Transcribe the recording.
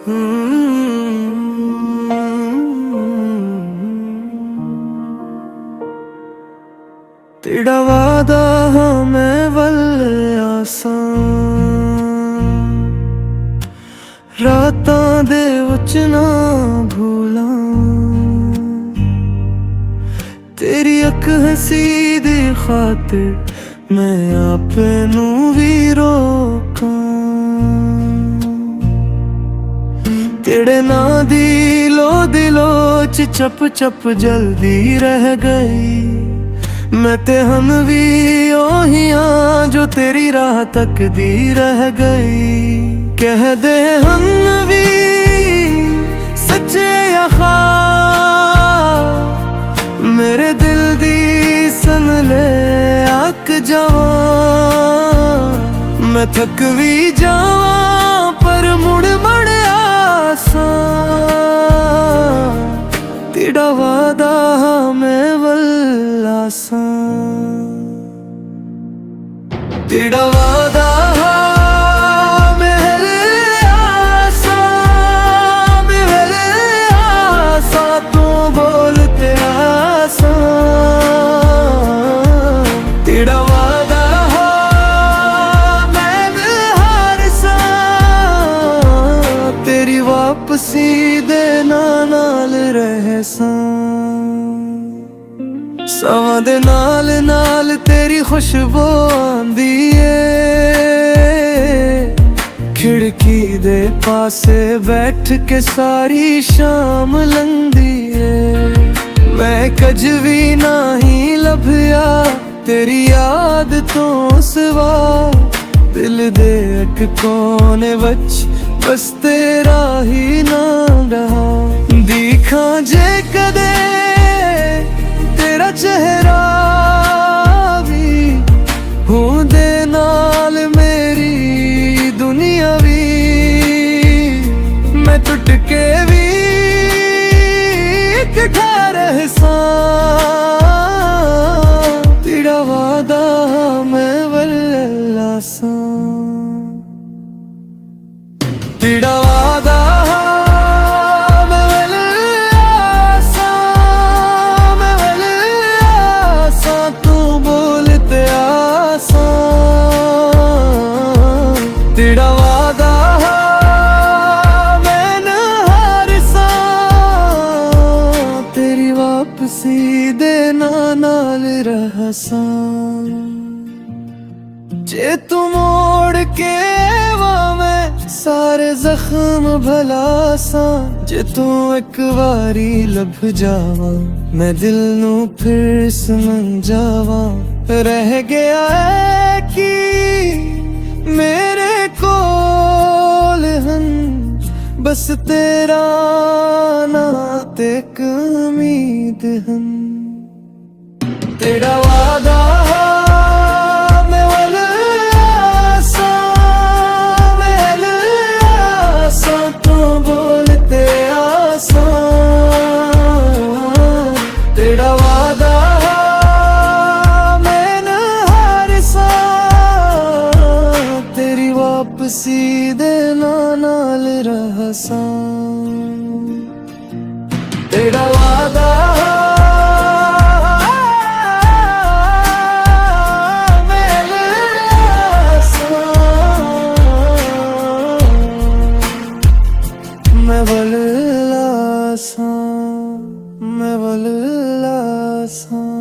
तेरा वादा हाँ मैं वल आसां रातां दे विच ना भूलां तेरी अख हसी दी खातिर मैं आपे नू भी रोकां तेरे ना दिलो च चप चप जल्दी रह गई मैं ते हम भी ओही हाँ जो तेरी राह तकदी रह गई कह दे हम भी सच्चे या ख्वाब मेरे दिल दी सन ले आक जावां मैं थक भी जावां पर मुड़ आसां तेरा वादा मैं वल आसां तेरा वादा मैं वल आसां तू बोलते आसां तेरा वादा मैं हर तेरी वापसी दे नाल रहसां सवां दे नाल तेरी खुशबू आंदी ए खिड़की दे पासे बैठ के सारी शाम लंघदी ए मैं कज भी नहीं लभया तेरी याद तो सिवा दिल दे एक कोने वच बस तेरा ही नाम रहा दिखा जे कदे तेरा चेहरा भी हूं दे नाल मेरी दुनिया भी मैं टुट के भी इकट्ठा रहसां तेरा वादा मैं वल आसां तेरा वादा मैं वल आसां तू बोलते आसां तेरा वादा मैं हर तेरी वापसी दे नाल रहसां जे तू मोड़ के मैं सारे जख्म भला सा जे तू एक बारी लभ जावा मैं दिल नू फिर समझ जावा रह गया है कि मेरे कोल हन बस तेरा ना ते उम्मीद हन तेरा वादा तेरा वादा मैं हर तेरी वापसी दे नाल रहसां तेरा वादा मैं वल आसां मैं वल आसां।